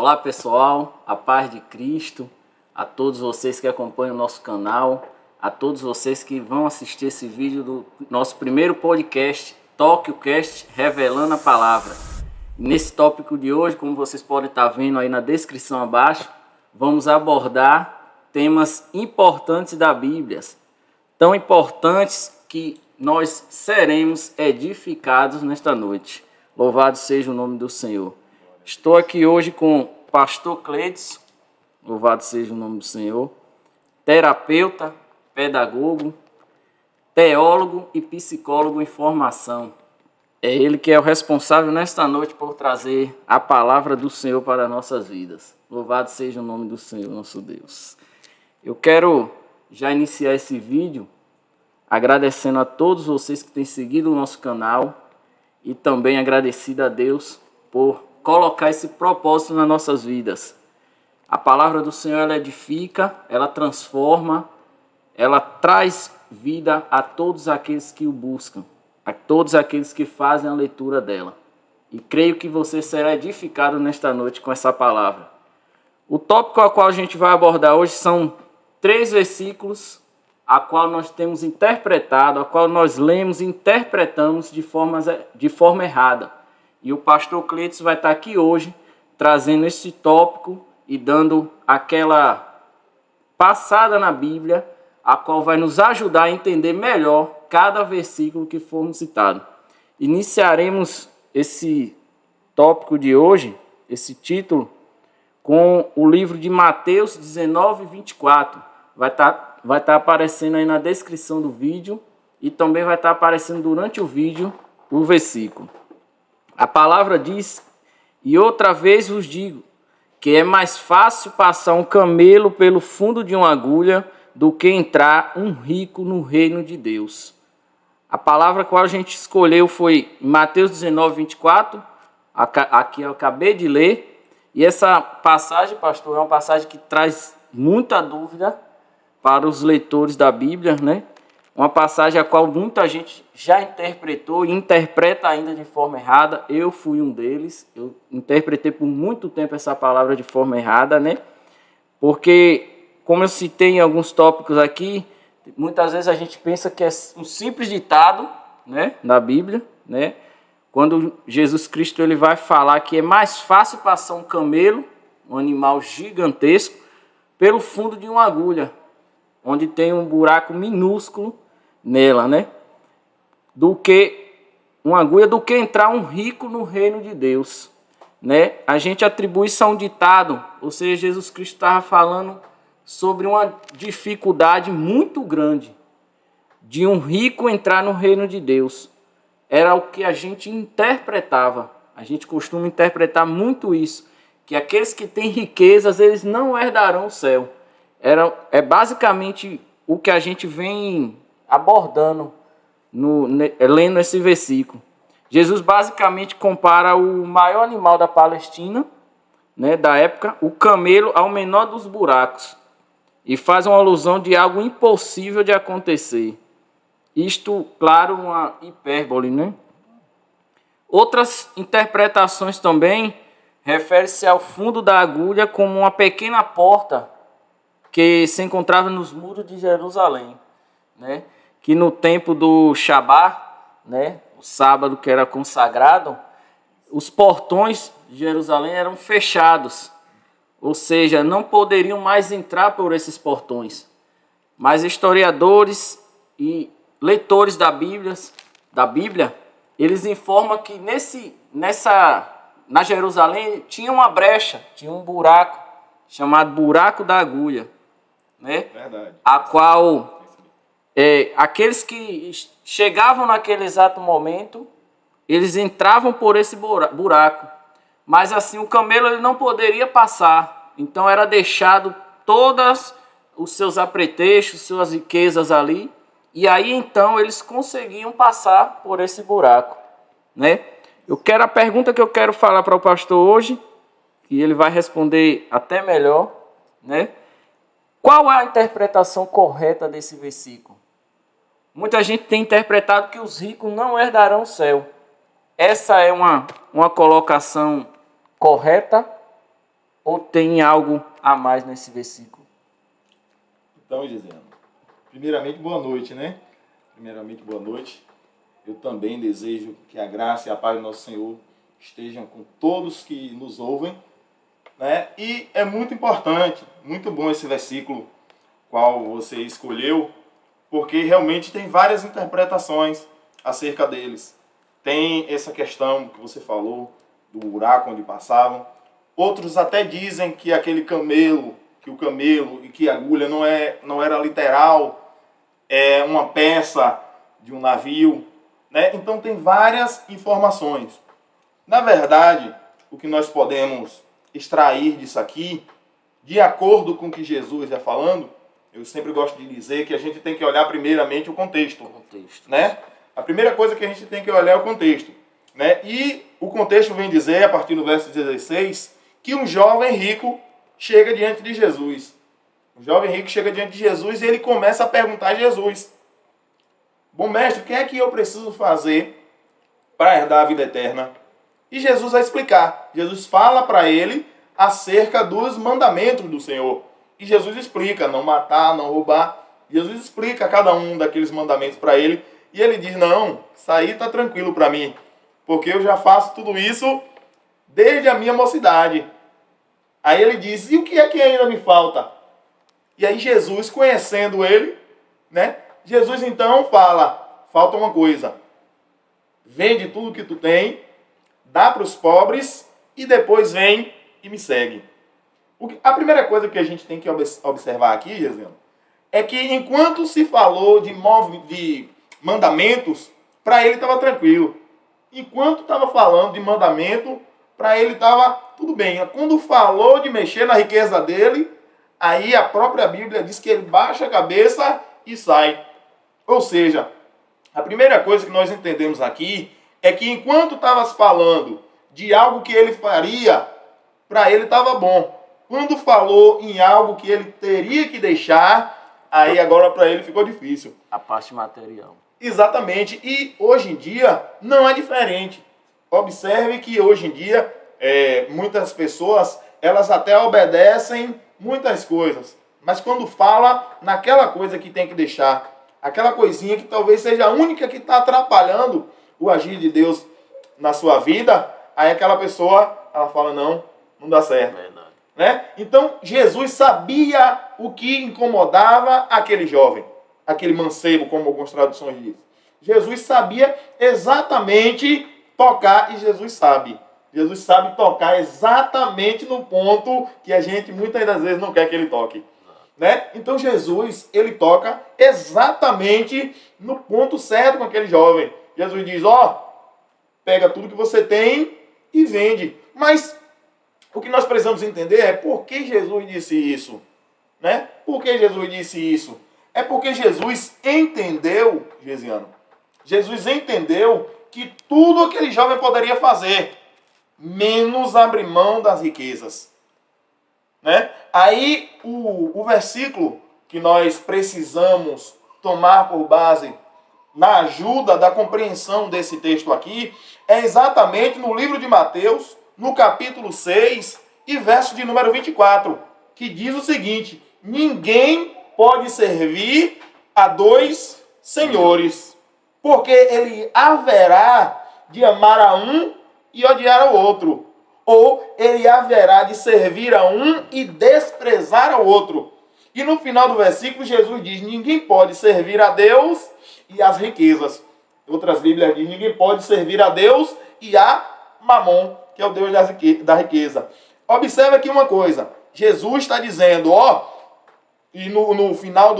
Olá pessoal, a paz de Cristo, a todos vocês que acompanham o nosso canal, a todos vocês que vão assistir esse vídeo do nosso primeiro podcast, TóquioCast Revelando a Palavra. Nesse tópico de hoje, como vocês podem estar vendo aí na descrição abaixo, vamos abordar temas importantes da Bíblia, tão importantes que nós seremos edificados nesta noite. Louvado seja o nome do Senhor. Estou aqui hoje com o pastor Cleiton, louvado seja o nome do Senhor, terapeuta, pedagogo, teólogo e psicólogo em formação. É ele que é o responsável nesta noite por trazer a palavra do Senhor para nossas vidas. Louvado seja o nome do Senhor, nosso Deus. Eu quero já iniciar esse vídeo agradecendo a todos vocês que têm seguido o nosso canal e também agradecido a Deus por colocar esse propósito nas nossas vidas. A palavra do Senhor, ela edifica, ela transforma, ela traz vida a todos aqueles que o buscam, a todos aqueles que fazem a leitura dela. E creio que você será edificado nesta noite com essa palavra. O tópico ao qual a gente vai abordar hoje são 3 versículos, a qual nós temos interpretado, a qual nós lemos e interpretamos de forma errada. E o pastor Cleiton vai estar aqui hoje trazendo esse tópico e dando aquela passada na Bíblia, a qual vai nos ajudar a entender melhor cada versículo que for citado. Iniciaremos esse tópico de hoje, esse título, com o livro de Mateus 19, 24. Vai estar aparecendo aí na descrição do vídeo e também vai estar aparecendo durante o vídeo o versículo. A palavra diz: e outra vez vos digo, que é mais fácil passar um camelo pelo fundo de uma agulha do que entrar um rico no reino de Deus. A palavra que a gente escolheu foi Mateus 19, 24, aqui eu acabei de ler, e essa passagem, pastor, é uma passagem que traz muita dúvida para os leitores da Bíblia, né? Uma passagem a qual muita gente já interpretou e interpreta ainda de forma errada. Eu fui um deles. Eu interpretei por muito tempo essa palavra de forma errada, né? Porque, como eu citei em alguns tópicos aqui, muitas vezes a gente pensa que é um simples ditado, né, da Bíblia, né? Quando Jesus Cristo ele vai falar que é mais fácil passar um camelo, um animal gigantesco, pelo fundo de uma agulha, onde tem um buraco minúsculo nela, né? Do que uma agulha, do que entrar um rico no reino de Deus, né? A gente atribui isso a um ditado, ou seja, Jesus Cristo estava falando sobre uma dificuldade muito grande de um rico entrar no reino de Deus. Era o que a gente interpretava. A gente costuma interpretar muito isso, que aqueles que têm riquezas, eles não herdarão o céu. É basicamente o que a gente vem abordando, lendo esse versículo. Jesus basicamente compara o maior animal da Palestina, né, da época, o camelo, ao menor dos buracos. E faz uma alusão de algo impossível de acontecer. Isto, claro, uma hipérbole, né? Outras interpretações também referem-se ao fundo da agulha como uma pequena porta que se encontrava nos muros de Jerusalém, né? Que no tempo do Shabat, né, o sábado que era consagrado, os portões de Jerusalém eram fechados, ou seja, não poderiam mais entrar por esses portões. Mas historiadores e leitores da Bíblia, eles informam que na Jerusalém tinha uma brecha, tinha um buraco, chamado buraco da agulha, né? Verdade. A qual aqueles que chegavam naquele exato momento, eles entravam por esse buraco, mas assim o camelo ele não poderia passar, então era deixado todos os seus apetrechos, suas riquezas ali, e aí então eles conseguiam passar por esse buraco, né? A pergunta que eu quero falar para o pastor hoje, que ele vai responder até melhor, né? Qual é a interpretação correta desse versículo? Muita gente tem interpretado que os ricos não herdarão o céu. Essa é uma colocação correta? ou tem algo a mais nesse versículo? Então, Gisele, primeiramente, boa noite, né? Primeiramente, boa noite. Eu também desejo que a graça e a paz do nosso Senhor estejam com todos que nos ouvem, né? E é muito importante, muito bom esse versículo qual você escolheu, porque realmente tem várias interpretações acerca deles. Tem essa questão que você falou, do buraco onde passavam. Outros até dizem que aquele camelo, que o camelo e que a agulha não era literal, é uma peça de um navio, né? Então tem várias informações. Na verdade, o que nós podemos extrair disso aqui, de acordo com o que Jesus está falando, eu sempre gosto de dizer que a gente tem que olhar primeiramente o contexto. Né? A primeira coisa que a gente tem que olhar é o contexto. Né? E o contexto vem dizer, a partir do verso 16, que um jovem rico chega diante de Jesus. O jovem rico chega diante de Jesus e ele começa a perguntar a Jesus: bom mestre, o que é que eu preciso fazer para herdar a vida eterna? E Jesus vai explicar. Jesus fala para ele acerca dos mandamentos do Senhor. E Jesus explica: não matar, não roubar. Jesus explica cada um daqueles mandamentos para ele. E ele diz: não, isso aí está tranquilo para mim, porque eu já faço tudo isso desde a minha mocidade. Aí ele diz: e o que é que ainda me falta? E aí Jesus, conhecendo ele, né? Jesus então fala: falta uma coisa. Vende tudo que tu tem, dá para os pobres e depois vem e me segue. A primeira coisa que a gente tem que observar aqui, Jesus, é que enquanto se falou de mandamentos, para ele estava tranquilo. Enquanto estava falando de mandamento, para ele estava tudo bem. Quando falou de mexer na riqueza dele, aí a própria Bíblia diz que ele baixa a cabeça e sai. Ou seja, a primeira coisa que nós entendemos aqui é que enquanto estava falando de algo que ele faria, para ele estava bom. Quando falou em algo que ele teria que deixar, aí agora para ele ficou difícil. A parte material. Exatamente. E hoje em dia não é diferente. Observe que hoje em dia muitas pessoas, elas até obedecem muitas coisas. Mas quando fala naquela coisa que tem que deixar, aquela coisinha que talvez seja a única que está atrapalhando o agir de Deus na sua vida, aí aquela pessoa, ela fala: não dá certo. Né? Então Jesus sabia o que incomodava aquele jovem, aquele mancebo, como algumas traduções dizem. Jesus sabia exatamente tocar, e Jesus sabe tocar exatamente no ponto que a gente muitas das vezes não quer que ele toque. Né? Então Jesus, ele toca exatamente no ponto certo com aquele jovem. Jesus diz: pega tudo que você tem e vende. Mas o que nós precisamos entender é por que Jesus disse isso. Né? Por que Jesus disse isso? É porque Jesus entendeu, Gesiano, Jesus entendeu que tudo aquele jovem poderia fazer, menos abrir mão das riquezas. Né? Aí o versículo que nós precisamos tomar por base na ajuda da compreensão desse texto aqui é exatamente no livro de Mateus, no capítulo 6 e verso de número 24, que diz o seguinte: ninguém pode servir a dois senhores, porque ele haverá de amar a um e odiar ao outro, ou ele haverá de servir a um e desprezar ao outro. E no final do versículo, Jesus diz: ninguém pode servir a Deus e às riquezas. Outras Bíblias dizem: ninguém pode servir a Deus e a Mamon, que é o Deus da riqueza. Observe aqui uma coisa. Jesus está dizendo, e no final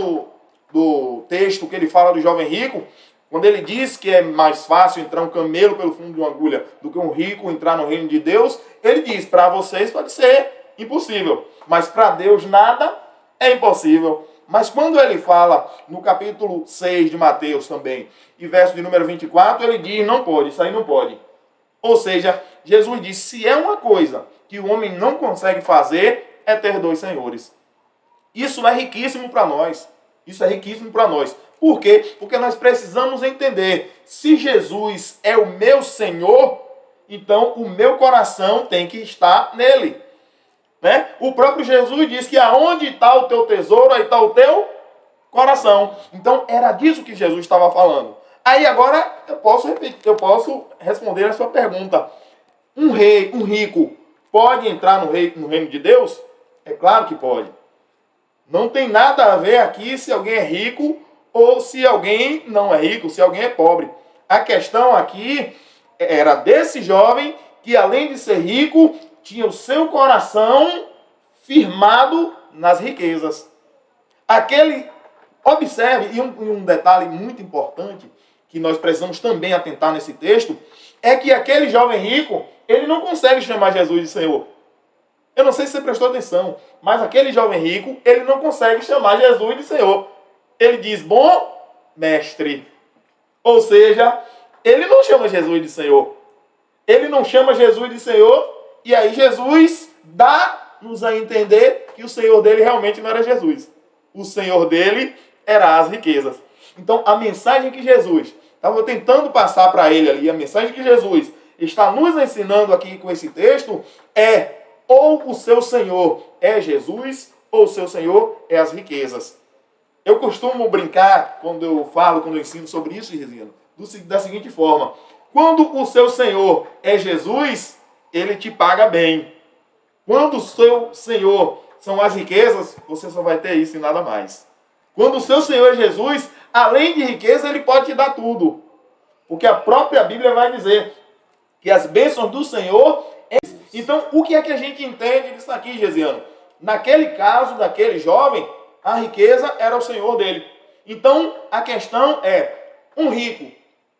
do texto que ele fala do jovem rico, quando ele diz que é mais fácil entrar um camelo pelo fundo de uma agulha do que um rico entrar no reino de Deus, ele diz: para vocês pode ser impossível, mas para Deus nada é impossível. Mas quando ele fala no capítulo 6 de Mateus também, e verso de número 24, ele diz: não pode, isso aí não pode. Ou seja, Jesus diz: se é uma coisa que o homem não consegue fazer, é ter dois senhores. Isso é riquíssimo para nós. Isso é riquíssimo para nós. Por quê? Porque nós precisamos entender: se Jesus é o meu Senhor, então o meu coração tem que estar nele. Né? O próprio Jesus diz que aonde está o teu tesouro, aí está o teu coração. Então era disso que Jesus estava falando. Aí agora eu posso responder a sua pergunta. Um rei, um rico, pode entrar no reino de Deus? É claro que pode. Não tem nada a ver aqui se alguém é rico ou se alguém não é rico, se alguém é pobre. A questão aqui era desse jovem que, além de ser rico, tinha o seu coração firmado nas riquezas. Observe, e um detalhe muito importante, que nós precisamos também atentar nesse texto, é que aquele jovem rico, ele não consegue chamar Jesus de Senhor. Eu não sei se você prestou atenção, mas aquele jovem rico, ele não consegue chamar Jesus de Senhor. Ele diz, bom mestre. Ou seja, ele não chama Jesus de Senhor. Ele não chama Jesus de Senhor, e aí Jesus dá-nos a entender que o Senhor dele realmente não era Jesus. O Senhor dele era as riquezas. Então, a mensagem que Jesus estava tentando passar para ele ali, a mensagem que Jesus está nos ensinando aqui com esse texto é: ou o seu Senhor é Jesus, ou o seu Senhor é as riquezas. Eu costumo brincar quando eu ensino sobre isso, Rizino, da seguinte forma: quando o seu Senhor é Jesus, ele te paga bem. Quando o seu Senhor são as riquezas, você só vai ter isso e nada mais. Quando o seu Senhor é Jesus, além de riqueza, ele pode te dar tudo. Porque a própria Bíblia vai dizer que as bênçãos do Senhor... Então, o que é que a gente entende disso aqui, Gesiano? Naquele caso, daquele jovem, a riqueza era o Senhor dele. Então, a questão é, um rico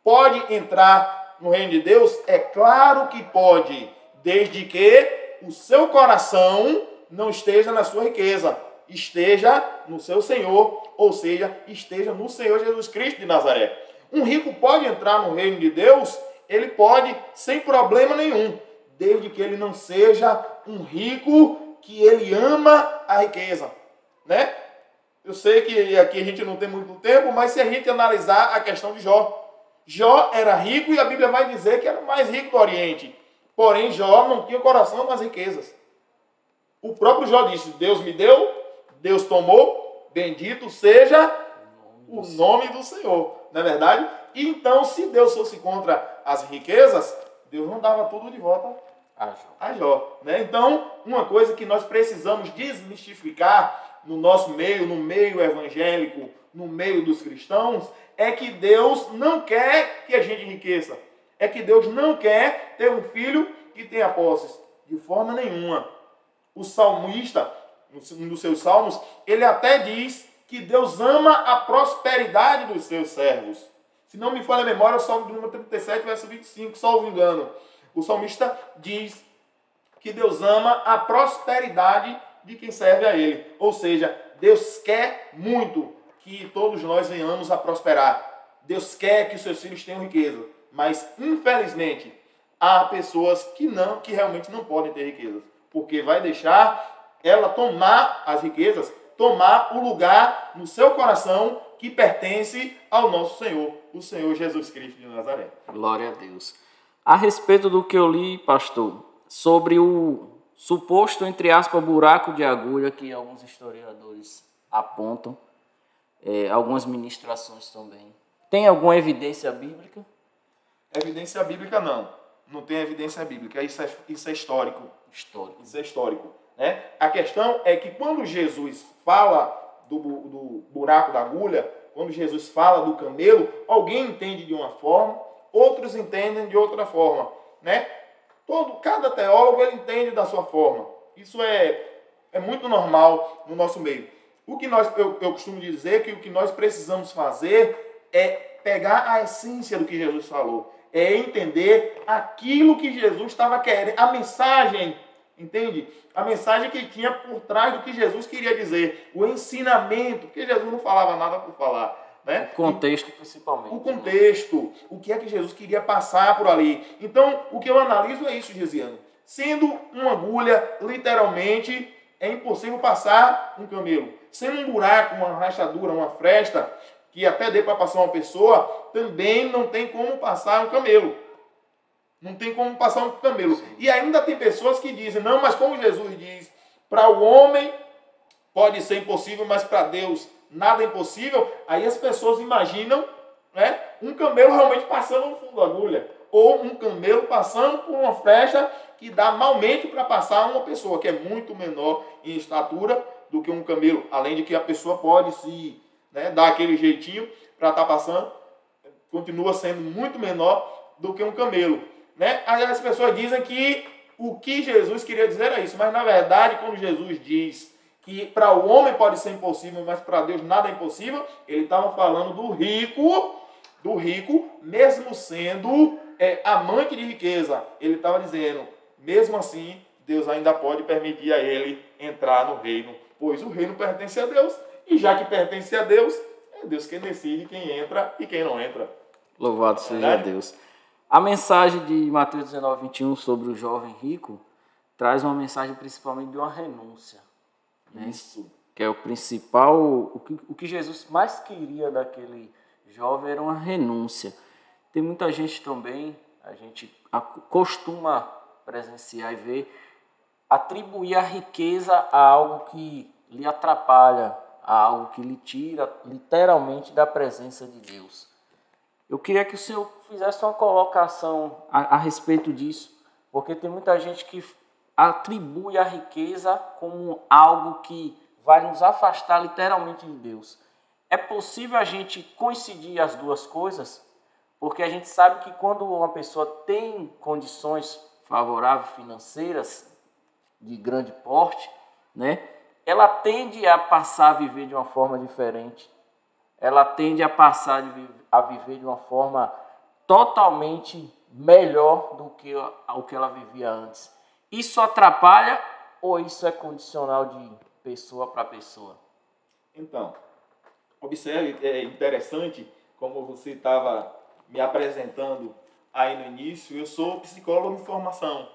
pode entrar no reino de Deus? É claro que pode, desde que o seu coração não esteja na sua riqueza, esteja no seu Senhor, ou seja, esteja no Senhor Jesus Cristo de Nazaré. Um rico pode entrar no reino de Deus? Ele pode, sem problema nenhum, desde que ele não seja um rico que ele ama a riqueza, né? Eu sei que aqui a gente não tem muito tempo, mas se a gente analisar a questão de Jó, Jó era rico e a Bíblia vai dizer que era o mais rico do Oriente. Porém, Jó não tinha coração nas riquezas. O próprio Jó disse, Deus me deu, Deus tomou, bendito seja o nome do Senhor. Não é verdade? E então, se Deus fosse contra as riquezas, Deus não dava tudo de volta a Jó. Né? Então, uma coisa que nós precisamos desmistificar no nosso meio, no meio evangélico, no meio dos cristãos, é que Deus não quer que a gente enriqueça. É que Deus não quer ter um filho que tenha posses. De forma nenhuma. O salmista, um dos seus salmos, ele até diz que Deus ama a prosperidade dos seus servos. Se não me falha a memória, é o Salmo de número 37, verso 25, salvo engano. O salmista diz que Deus ama a prosperidade de quem serve a Ele. Ou seja, Deus quer muito que todos nós venhamos a prosperar. Deus quer que os seus filhos tenham riqueza. Mas, infelizmente, há pessoas que realmente não podem ter riquezas. Porque vai deixar ela tomar as riquezas, tomar o lugar no seu coração que pertence ao nosso Senhor, o Senhor Jesus Cristo de Nazaré. Glória a Deus. A respeito do que eu li, pastor, sobre o suposto, entre aspas, buraco de agulha que alguns historiadores apontam, algumas ministrações também. Tem alguma evidência bíblica? Evidência bíblica não. Não tem evidência bíblica. Isso é histórico. Isso é histórico. Né? A questão é que quando Jesus fala do buraco da agulha, quando Jesus fala do camelo, alguém entende de uma forma, outros entendem de outra forma. Né? Cada teólogo ele entende da sua forma. Isso é muito normal no nosso meio. Eu costumo dizer que o que nós precisamos fazer é pegar a essência do que Jesus falou. É entender aquilo que Jesus estava querendo, a mensagem, entende? A mensagem que tinha por trás do que Jesus queria dizer, o ensinamento, porque Jesus não falava nada por falar. Né? O contexto, principalmente. O contexto, né? O que é que Jesus queria passar por ali. Então, o que eu analiso é isso, Gesiano. Sendo uma agulha, literalmente, é impossível passar um camelo. Sendo um buraco, uma rachadura, uma fresta, que até dê para passar uma pessoa, também não tem como passar um camelo. Não tem como passar um camelo. Sim. E ainda tem pessoas que dizem, não, mas como Jesus diz para o homem pode ser impossível, mas para Deus nada é impossível, aí as pessoas imaginam, né, um camelo realmente passando no fundo da agulha, ou um camelo passando por uma flecha que dá malmente para passar uma pessoa que é muito menor em estatura do que um camelo, além de que a pessoa pode se, né, dar aquele jeitinho para estar passando, continua sendo muito menor do que um camelo, né? Aí as pessoas dizem que o que Jesus queria dizer é isso, mas na verdade, quando Jesus diz que para o homem pode ser impossível, mas para Deus nada é impossível, ele estava falando do rico, mesmo sendo amante de riqueza. Ele estava dizendo, mesmo assim, Deus ainda pode permitir a ele entrar no reino, pois o reino pertence a Deus, e já que pertence a Deus, é Deus quem decide quem entra e quem não entra. Louvado seja Deus. A mensagem de Mateus 19, 21 sobre o jovem rico traz uma mensagem principalmente de uma renúncia. Né? Isso. Que é o principal, o que Jesus mais queria daquele jovem era uma renúncia. Tem muita gente também, a gente costuma presenciar e ver, atribuir a riqueza a algo que lhe atrapalha, a algo que lhe tira literalmente da presença de Deus. Eu queria que o senhor fizesse uma colocação a respeito disso, porque tem muita gente que atribui a riqueza como algo que vai nos afastar literalmente de Deus. É possível a gente coincidir as duas coisas? Porque a gente sabe que quando uma pessoa tem condições favoráveis financeiras de grande porte, né, ela tende a passar a viver de uma forma diferente. Ela tende a passar a viver de uma forma totalmente melhor do que o que ela vivia antes. Isso atrapalha ou isso é condicional de pessoa para pessoa? Então, observe, é interessante, como você estava me apresentando aí no início, eu sou psicólogo em formação,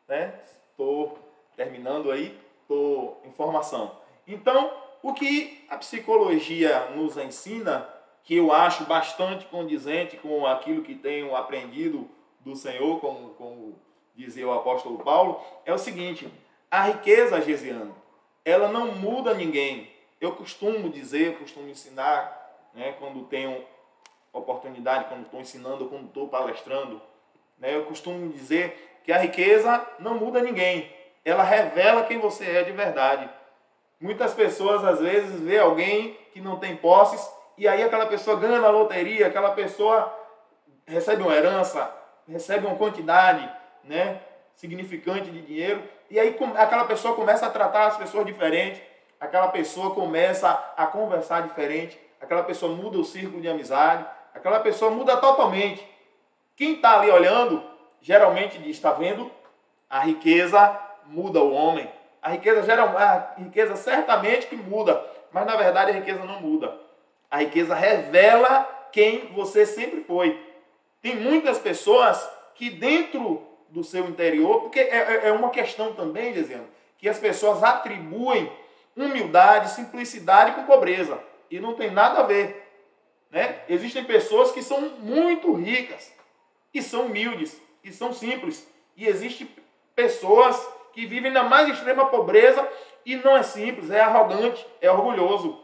né? Estou terminando aí, estou em formação. Então, o que a psicologia nos ensina, que eu acho bastante condizente com aquilo que tenho aprendido do Senhor, como dizia o apóstolo Paulo, é o seguinte: a riqueza, Gesiano, ela não muda ninguém. Eu costumo dizer, eu costumo ensinar, né, quando tenho oportunidade, quando estou ensinando, quando estou palestrando, né, eu costumo dizer que a riqueza não muda ninguém. Ela revela quem você é de verdade. Muitas pessoas, às vezes, vê alguém que não tem posses e aí aquela pessoa ganha na loteria, aquela pessoa recebe uma herança, recebe uma quantidade, né, significante de dinheiro, e aí aquela pessoa começa a tratar as pessoas diferente, aquela pessoa começa a conversar diferente, aquela pessoa muda o círculo de amizade, aquela pessoa muda totalmente. Quem está ali olhando, geralmente diz, está vendo? A riqueza muda o homem. A riqueza certamente que muda, mas na verdade a riqueza não muda. A riqueza revela quem você sempre foi. Tem muitas pessoas que dentro do seu interior, porque é uma questão também, dizendo, que as pessoas atribuem humildade, simplicidade com pobreza. E não tem nada a ver. Né? Existem pessoas que são muito ricas e são humildes e são simples. E existem pessoas que vivem na mais extrema pobreza e não é simples, é arrogante, é orgulhoso.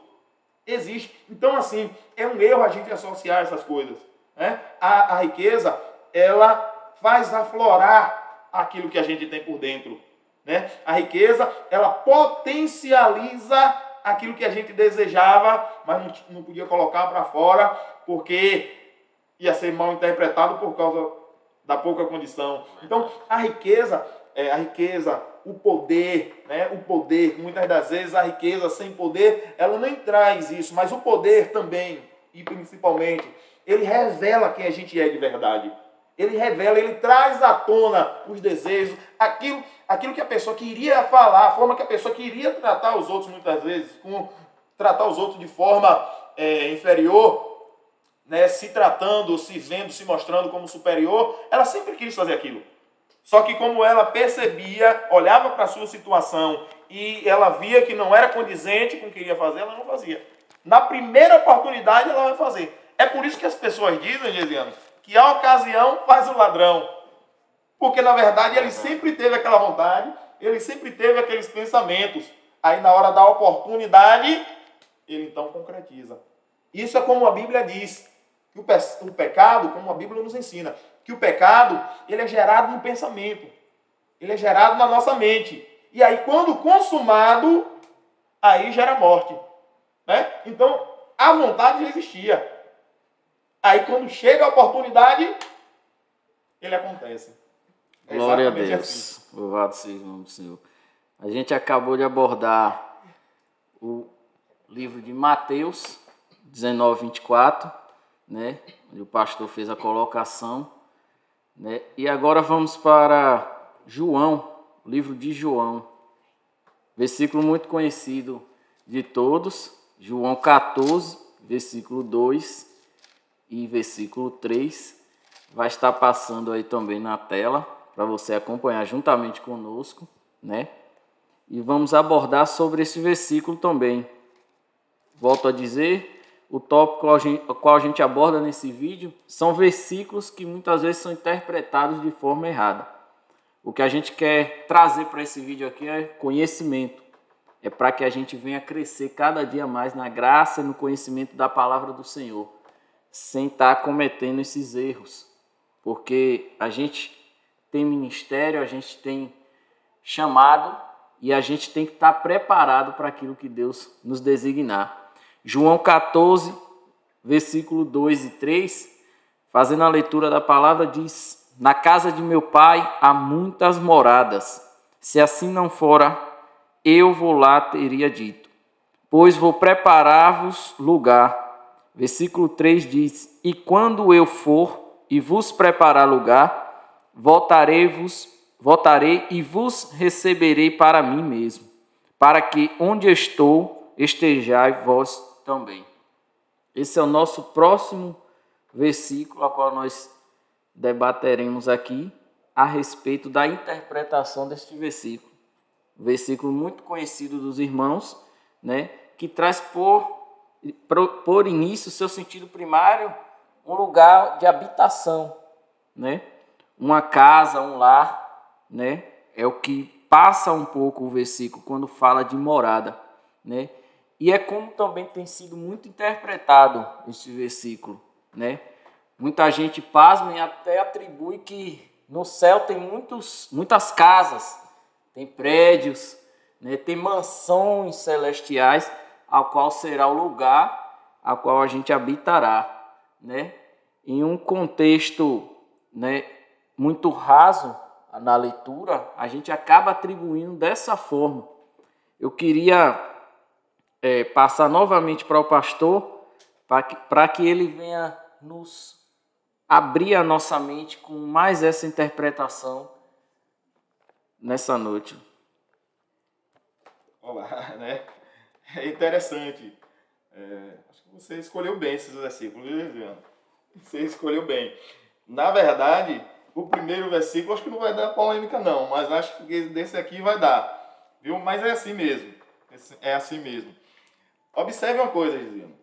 Existe. Então, assim, é um erro a gente associar essas coisas. Né? A riqueza, ela faz aflorar aquilo que a gente tem por dentro. Né? A riqueza, ela potencializa aquilo que a gente desejava, mas não podia colocar para fora, porque ia ser mal interpretado por causa da pouca condição. Então, a riqueza, o poder, né? O poder, muitas das vezes a riqueza sem poder, ela não traz isso, mas o poder também, e principalmente, ele revela quem a gente é de verdade. Ele revela, ele traz à tona os desejos, aquilo que a pessoa queria falar, a forma que a pessoa queria tratar os outros muitas vezes, tratar os outros de forma inferior, né, se tratando, se vendo, se mostrando como superior, ela sempre quis fazer aquilo. Só que como ela percebia, olhava para a sua situação e ela via que não era condizente com o que queria fazer, ela não fazia. Na primeira oportunidade ela vai fazer. É por isso que as pessoas dizem, Gesiano, que a ocasião faz o ladrão. Porque na verdade ele sempre teve aquela vontade, ele sempre teve aqueles pensamentos. Aí na hora da oportunidade, ele então concretiza. Isso é como a Bíblia diz, que o pecado, como a Bíblia nos ensina, que o pecado, ele é gerado no pensamento. Ele é gerado na nossa mente. E aí quando consumado, aí gera morte. Né? Então, a vontade já existia. Aí quando chega a oportunidade, ele acontece. É Glória a Deus. assim. Louvado seja o nome do Senhor. A gente acabou de abordar o livro de Mateus 19, 24, né? Onde o pastor fez a colocação. Né? E agora vamos para João, o livro de João. Versículo muito conhecido de todos. João 14, versículo 2 e versículo 3. Vai estar passando aí também na tela, para você acompanhar juntamente conosco, né? E vamos abordar sobre esse versículo também. Volto a dizer, o tópico ao qual a gente aborda nesse vídeo são versículos que muitas vezes são interpretados de forma errada. O que a gente quer trazer para esse vídeo aqui é conhecimento. É para que a gente venha crescer cada dia mais na graça e no conhecimento da palavra do Senhor, sem estar cometendo esses erros. Porque a gente tem ministério, a gente tem chamado e a gente tem que estar preparado para aquilo que Deus nos designar. João 14, versículo 2 e 3, fazendo a leitura da palavra, diz: na casa de meu pai há muitas moradas. Se assim não fora, eu vou lá, teria dito, pois vou preparar-vos lugar. Versículo 3 diz: e quando eu for e vos preparar lugar, voltarei e vos receberei para mim mesmo, para que onde estou, estejais vós também. Esse é o nosso próximo versículo, a qual nós debateremos aqui a respeito da interpretação deste versículo. Versículo muito conhecido dos irmãos, né, que traz por início, seu sentido primário, um lugar de habitação, né? Uma casa, um lar, né? É o que passa um pouco o versículo quando fala de morada, né? E é como também tem sido muito interpretado esse versículo, né? Muita gente pasma e até atribui que no céu tem muitas casas, tem prédios, né? Tem mansões celestiais, ao qual será o lugar ao qual a gente habitará, né? Em um contexto, né, muito raso na leitura, a gente acaba atribuindo dessa forma. Eu queria passar novamente para o pastor, para que ele venha nos abrir a nossa mente com mais essa interpretação nessa noite. Olá, né? É interessante. Acho que você escolheu bem esses versículos, viu, Adriano? Você escolheu bem. Na verdade, o primeiro versículo acho que não vai dar polêmica não, mas acho que desse aqui vai dar, viu? Mas é assim mesmo. É assim mesmo. Observe uma coisa, Adriano.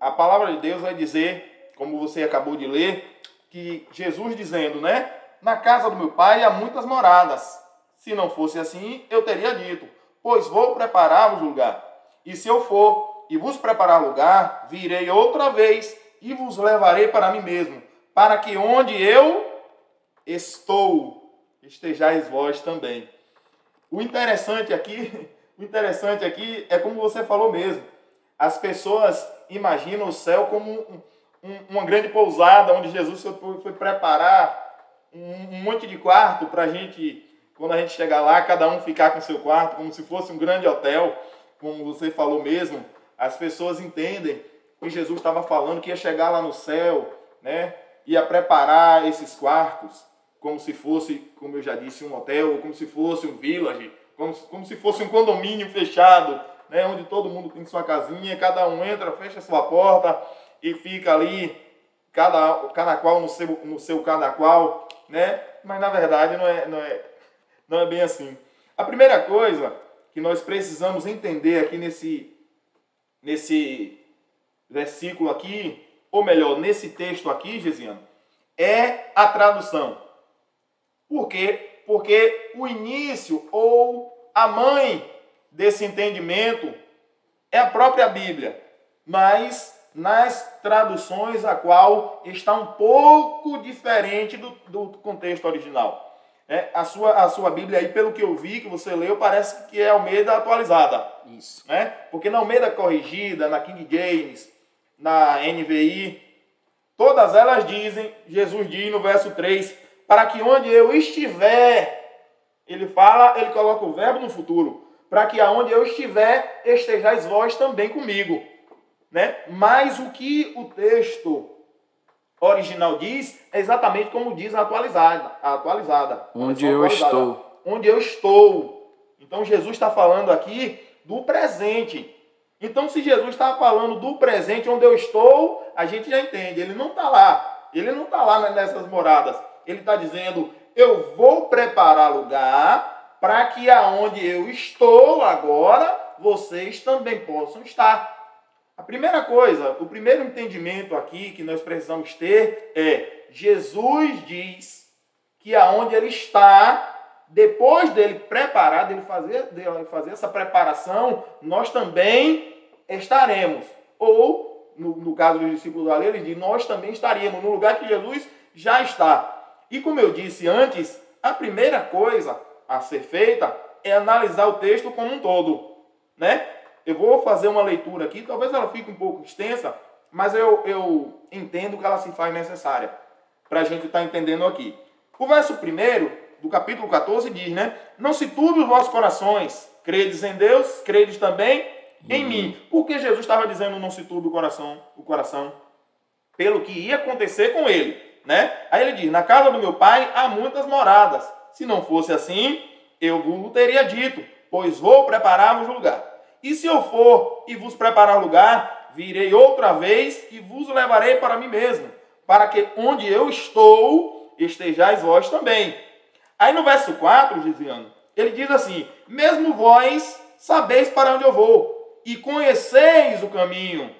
A palavra de Deus vai dizer, como você acabou de ler, que Jesus dizendo, né? Na casa do meu pai há muitas moradas. Se não fosse assim, eu teria dito, pois vou preparar-vos lugar. E se eu for e vos preparar lugar, virei outra vez e vos levarei para mim mesmo, para que onde eu estou, estejais vós também. O interessante aqui é como você falou mesmo. As pessoas imaginam o céu como uma grande pousada, onde Jesus foi preparar um monte de quarto para a gente, quando a gente chegar lá, cada um ficar com seu quarto, como se fosse um grande hotel, como você falou mesmo. As pessoas entendem que Jesus estava falando que ia chegar lá no céu, né? Ia preparar esses quartos como se fosse, como eu já disse, um hotel, como se fosse um village, como se fosse um condomínio fechado, né? Onde todo mundo tem sua casinha, cada um entra, fecha sua porta e fica ali, cada qual no seu cada qual, né? Mas na verdade não é bem assim. A primeira coisa que nós precisamos entender aqui nesse versículo aqui, ou melhor, nesse texto aqui, Gesiano, é a tradução. Porque Porque o início ou a mãe desse entendimento é a própria Bíblia, mas nas traduções a qual está um pouco diferente do contexto original. A sua Bíblia aí, pelo que eu vi, que você leu, parece que é Almeida atualizada. Isso. Porque na Almeida corrigida, na King James, na NVI, todas elas dizem, Jesus diz no verso 3, para que onde eu estiver, ele coloca o verbo no futuro, para que aonde eu estiver, estejais vós também comigo. Mas o que o texto original diz é exatamente como diz a atualizada. Onde eu estou. Onde eu estou. Então Jesus está falando aqui do presente. Então se Jesus está falando do presente, onde eu estou, a gente já entende. Ele não está lá. Ele não está lá nessas moradas. Ele está dizendo, eu vou preparar lugar para que aonde eu estou agora, vocês também possam estar. A primeira coisa, o primeiro entendimento aqui que nós precisamos ter é, Jesus diz que aonde ele está, depois dele preparar, dele fazer essa preparação, nós também estaremos. Ou, no caso dos discípulos ali, ele diz, nós também estaríamos no lugar que Jesus já está. E como eu disse antes, a primeira coisa a ser feita é analisar o texto como um todo, Eu vou fazer uma leitura aqui, talvez ela fique um pouco extensa, mas eu entendo que ela se faz necessária para a gente estar entendendo aqui. O verso 1 do capítulo 14 diz, não se turbe os vossos corações, credes em Deus, credes também em mim. Por que Jesus estava dizendo não se turbe o coração? Pelo que ia acontecer com ele, Aí ele diz, na casa do meu pai há muitas moradas. Se não fosse assim, eu vos teria dito, pois vou preparar-vos lugar. E se eu for e vos preparar lugar, virei outra vez e vos levarei para mim mesmo, para que onde eu estou, estejais vós também. Aí no verso 4, Gisiano, ele diz assim, mesmo vós sabeis para onde eu vou, e conheceis o caminho.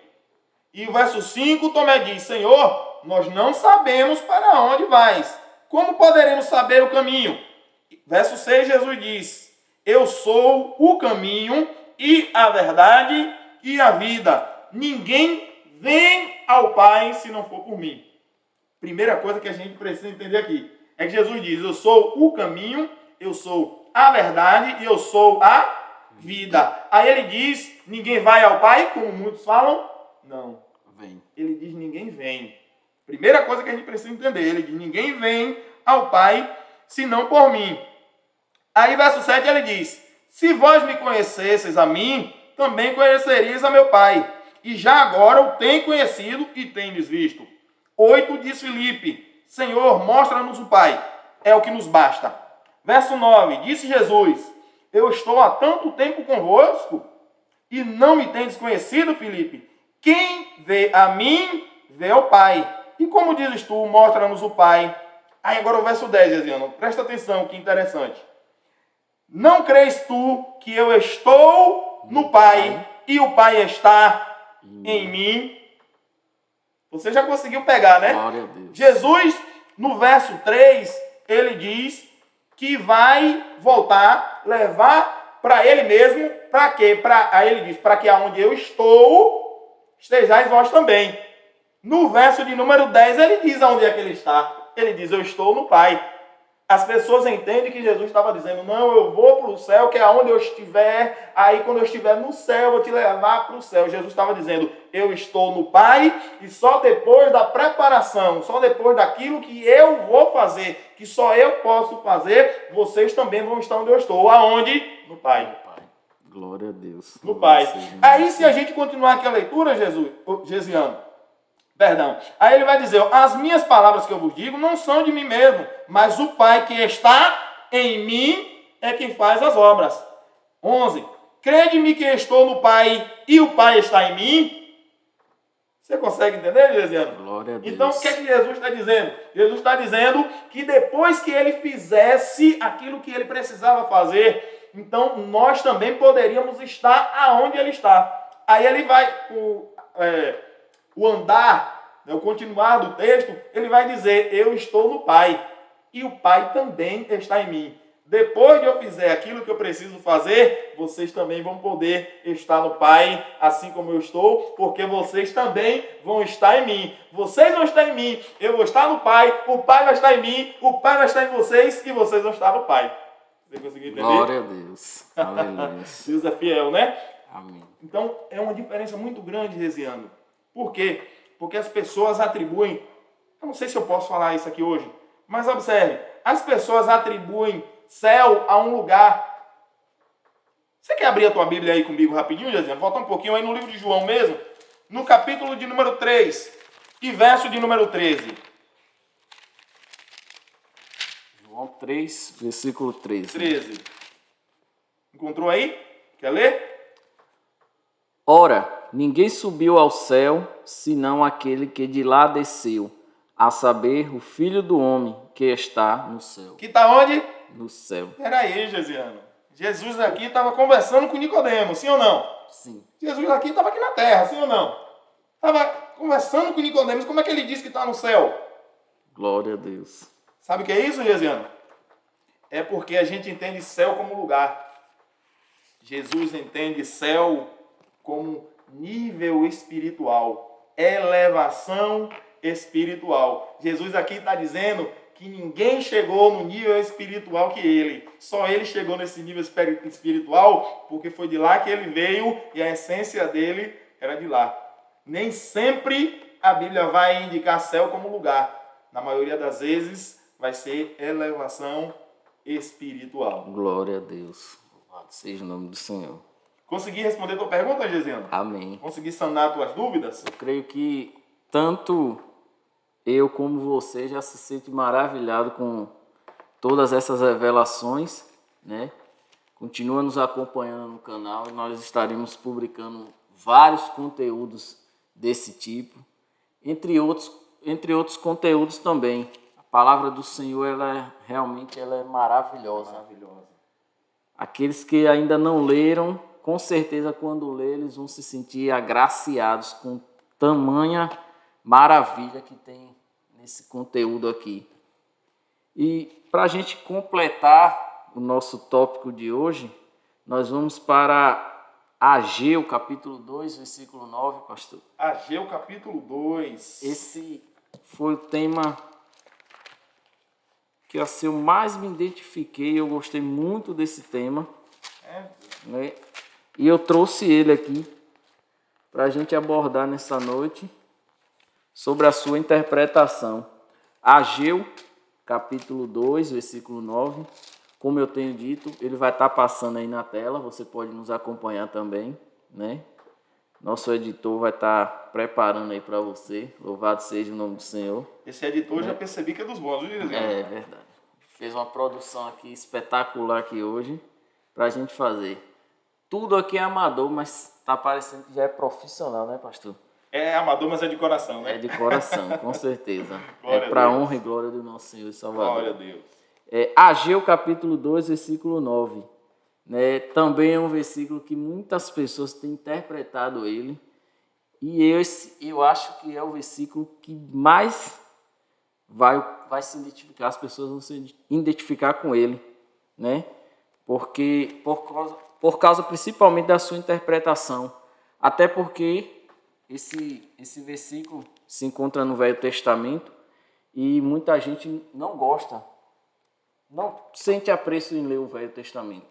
E o verso 5, Tomé diz, Senhor, nós não sabemos para onde vais. Como poderemos saber o caminho? Verso 6, Jesus diz, eu sou o caminho e a verdade e a vida. Ninguém vem ao Pai se não for por mim. Primeira coisa que a gente precisa entender aqui é que Jesus diz, eu sou o caminho, eu sou a verdade e eu sou a vida. Aí ele diz, ninguém vai ao Pai, como muitos falam? Não. Vem. Ele diz, ninguém vem. Primeira coisa que a gente precisa entender, ele diz, ninguém vem ao Pai senão por mim. Aí verso 7 ele diz, se vós me conhecesseis a mim, também conheceríeis a meu Pai. E já agora o tem conhecido e tendes visto. 8 diz Filipe, Senhor, mostra-nos o Pai. É o que nos basta. Verso 9, disse Jesus, eu estou há tanto tempo convosco e não me tendes conhecido, Filipe. Quem vê a mim, vê ao Pai. E como dizes tu, mostra-nos o Pai. Aí agora o verso 10, Gesiano, presta atenção, que interessante. Não crês tu que eu estou no Pai e o Pai está em mim? Você já conseguiu pegar, Glória a Deus. Jesus, no verso 3, ele diz que vai voltar, levar para ele mesmo, para quê? Aí ele diz, para que aonde eu estou, estejais vós também. No verso de número 10, ele diz aonde é que ele está. Ele diz, eu estou no Pai. As pessoas entendem que Jesus estava dizendo, não, eu vou para o céu, que é onde eu estiver, aí quando eu estiver no céu, eu vou te levar para o céu. Jesus estava dizendo, eu estou no Pai, e só depois da preparação, só depois daquilo que eu vou fazer, que só eu posso fazer, vocês também vão estar onde eu estou. Aonde? No Pai. Glória a Deus. No Pai. Aí se a gente continuar aqui a leitura, Gesiano, aí ele vai dizer, as minhas palavras que eu vos digo não são de mim mesmo, mas o Pai que está em mim é quem faz as obras. 11. Crede-me que estou no Pai e o Pai está em mim? Você consegue entender, Gesiano? Glória a Deus. Então, o que é que Jesus está dizendo? Jesus está dizendo que depois que ele fizesse aquilo que ele precisava fazer, então nós também poderíamos estar aonde ele está. Aí ele vai, o andar, o continuar do texto, ele vai dizer, eu estou no Pai. e o Pai também está em mim. Depois de eu fizer aquilo que eu preciso fazer, vocês também vão poder estar no Pai, assim como eu estou, porque vocês também vão estar em mim. Vocês vão estar em mim, eu vou estar no Pai, o Pai vai estar em mim, o Pai vai estar em vocês e vocês vão estar no Pai. Você conseguiu entender? Glória a Deus. Aleluia. Deus é fiel, né? Amém. Então, é uma diferença muito grande, Resiano. Por quê? Porque as pessoas atribuem, eu não sei se eu posso falar isso aqui hoje, mas observe, as pessoas atribuem céu a um lugar. Você quer abrir a tua Bíblia aí comigo rapidinho, Resiano? Volta um pouquinho aí no livro de João mesmo, no capítulo de número 3 e verso de número 13. João 3, versículo 13. 13. Encontrou aí? Quer ler? Ora, ninguém subiu ao céu, senão aquele que de lá desceu, a saber, o Filho do Homem que está no céu. Que está onde? No céu. Peraí, Gesiano. Jesus aqui estava conversando com Nicodemo, sim ou não? Sim. Jesus aqui estava aqui na terra, sim ou não? Estava conversando com Nicodemo. Como é que ele disse que está no céu? Glória a Deus. Sabe o que é isso, Gesiano? É porque a gente entende céu como lugar. Jesus entende céu como nível espiritual, elevação espiritual. Jesus aqui está dizendo que ninguém chegou no nível espiritual que ele. Só ele chegou nesse nível espiritual porque foi de lá que ele veio e a essência dele era de lá. Nem sempre a Bíblia vai indicar céu como lugar. Na maioria das vezes vai ser elevação espiritual. Glória a Deus. Louvado seja o nome do Senhor. Consegui responder a tua pergunta, Gesiano? Amém. Consegui sanar tuas dúvidas? Eu creio que tanto eu como você já se sente maravilhado com todas essas revelações, né? Continua nos acompanhando no canal e nós estaremos publicando vários conteúdos desse tipo, entre outros conteúdos também. A palavra do Senhor, realmente é maravilhosa. Aqueles que ainda não leram, com certeza quando ler eles vão se sentir agraciados com tamanha maravilha que tem nesse conteúdo aqui. E para a gente completar o nosso tópico de hoje, nós vamos para Ageu, capítulo 2, versículo 9, pastor. Ageu, capítulo 2. Esse foi o tema que assim, eu mais me identifiquei, eu gostei muito desse tema. Né? E eu trouxe ele aqui para a gente abordar nessa noite sobre a sua interpretação. Ageu, capítulo 2, versículo 9. Como eu tenho dito, ele vai estar passando aí na tela, você pode nos acompanhar também, né? Nosso editor vai estar preparando aí para você. Louvado seja o nome do Senhor. Esse editor eu já percebi que é dos bons, viu, Gesiano? É verdade. Fez uma produção aqui espetacular aqui hoje para a gente fazer. Tudo aqui é amador, mas está parecendo que já é profissional, né, pastor? É amador, mas é de coração, né? É de coração, com certeza. Glória É para a a Deus. honra e glória do nosso Senhor e Salvador. Glória a Deus. Ageu, capítulo 2, versículo 9. Né? Também é um versículo que muitas pessoas têm interpretado ele. E eu acho que é o versículo que mais vai se identificar, as pessoas vão se identificar com ele, né? Porque por causa principalmente da sua interpretação. Até porque esse versículo se encontra no Velho Testamento e muita gente não gosta, não sente apreço em ler o Velho Testamento,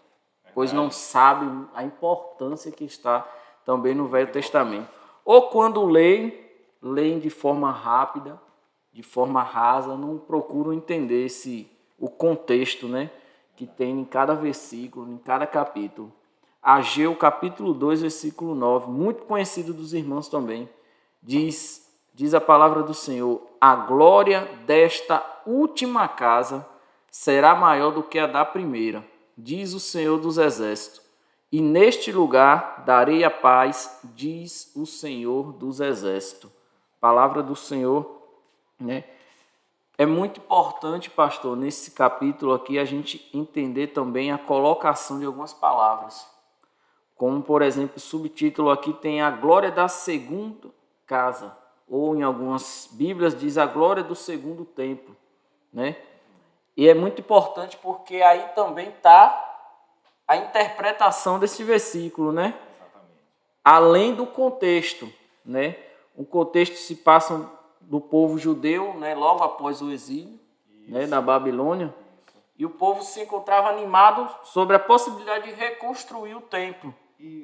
pois não sabe a importância que está também no Velho Testamento. Ou quando leem de forma rápida, de forma rasa, não procuram entender o contexto, né, que tem em cada versículo, em cada capítulo. Ageu, capítulo 2, versículo 9, muito conhecido dos irmãos também, diz a palavra do Senhor: a glória desta última casa será maior do que a da primeira, diz o Senhor dos Exércitos. E neste lugar darei a paz, diz o Senhor dos Exércitos. Palavra do Senhor, né? É muito importante, pastor, nesse capítulo aqui, a gente entender também a colocação de algumas palavras. Como, por exemplo, o subtítulo aqui tem a glória da segunda casa. Ou em algumas Bíblias diz a glória do segundo templo, né? E é muito importante porque aí também está a interpretação desse versículo, né? Exatamente. Além do contexto, né? O contexto se passa do povo judeu, né? Logo após o exílio, né? Da Babilônia. E o povo se encontrava animado sobre a possibilidade de reconstruir o templo,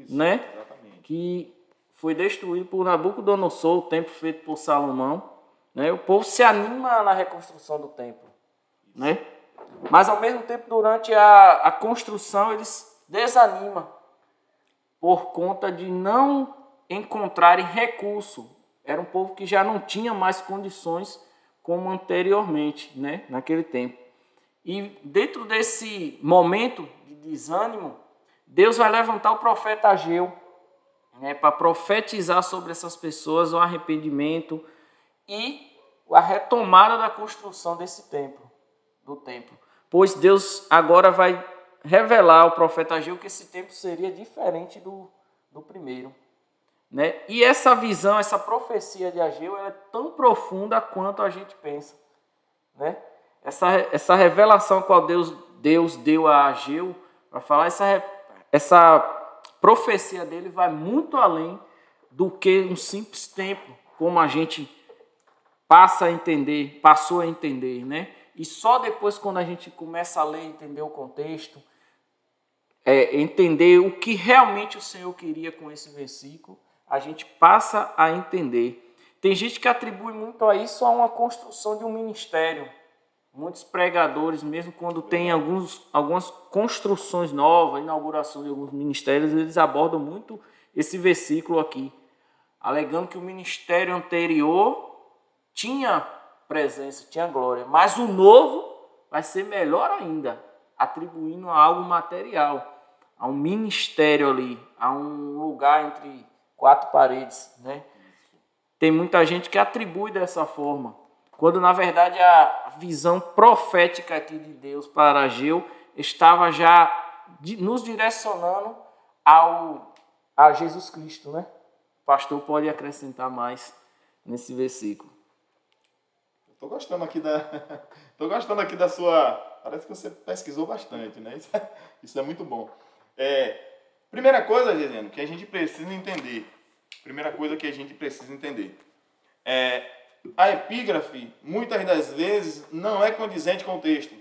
né? Exatamente. Que foi destruído por Nabucodonosor, o templo feito por Salomão, né? O povo se anima na reconstrução do templo, né? Mas ao mesmo tempo, durante a construção, eles desanimam por conta de não encontrarem recurso. Era um povo que já não tinha mais condições como anteriormente, né? Naquele tempo. E dentro desse momento de desânimo, Deus vai levantar o profeta Ageu, né, para profetizar sobre essas pessoas o arrependimento e a retomada da construção desse templo, do templo. Pois Deus agora vai revelar ao profeta Ageu que esse templo seria diferente do primeiro, né? E essa visão, essa profecia de Ageu, ela é tão profunda quanto a gente pensa, né? Essa revelação a qual Deus deu a Ageu para falar, essa profecia dele vai muito além do que um simples templo, como a gente passou a entender, né? E só depois, quando a gente começa a ler, entender o contexto, entender o que realmente o Senhor queria com esse versículo, a gente passa a entender. Tem gente que atribui muito a isso a uma construção de um ministério. Muitos pregadores, mesmo quando tem algumas construções novas, inauguração de alguns ministérios, eles abordam muito esse versículo aqui, alegando que o ministério anterior tinha presença, tinha glória, mas o novo vai ser melhor ainda, atribuindo a algo material, a um ministério ali, a um lugar entre quatro paredes, né? Tem muita gente que atribui dessa forma, quando na verdade a visão profética aqui de Deus para Ageu estava já nos direcionando a Jesus Cristo, né? O pastor pode acrescentar mais nesse versículo. Tô gostando aqui da sua... Parece que você pesquisou bastante, né? Isso é muito bom. Primeira coisa, Gesiano, que a gente precisa entender. A epígrafe, muitas das vezes, não é condizente com o texto.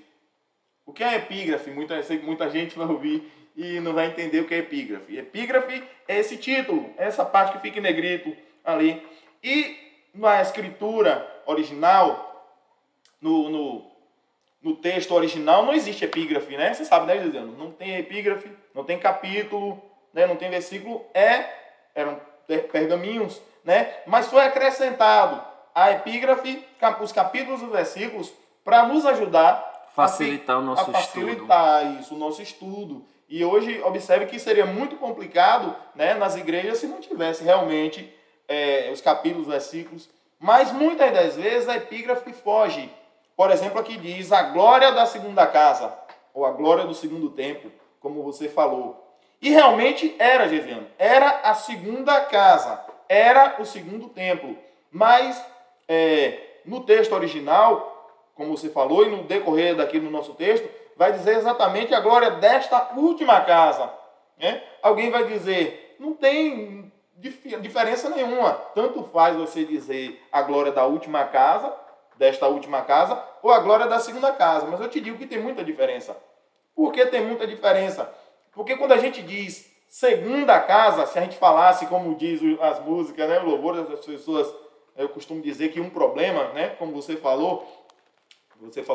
O que é epígrafe? Muita gente vai ouvir e não vai entender o que é epígrafe. Epígrafe é esse título, essa parte que fica em negrito ali. E na escritura original, no texto original, não existe epígrafe, né? Você sabe, né, Gesiano? Não tem epígrafe, não tem capítulo, né? Não tem versículo. Eram pergaminhos, né? Mas foi acrescentado a epígrafe, os capítulos e versículos, para nos ajudar facilitar o nosso estudo. E hoje, observe que seria muito complicado, né, nas igrejas se não tivesse realmente os capítulos, versículos. Mas muitas das vezes a epígrafe foge. Por exemplo, aqui diz a glória da segunda casa, ou a glória do segundo templo, como você falou. E realmente era, Gesiano, era a segunda casa, era o segundo templo. Mas no texto original, como você falou, e no decorrer daqui no nosso texto, vai dizer exatamente a glória desta última casa. Né? Alguém vai dizer, não tem diferença nenhuma. Tanto faz você dizer a glória da última casa, desta última casa, ou a glória da segunda casa. Mas eu te digo que tem muita diferença. Por que tem muita diferença? Porque quando a gente diz segunda casa, se a gente falasse, como diz as músicas, né, o louvor das pessoas, eu costumo dizer que um problema, né, como você falou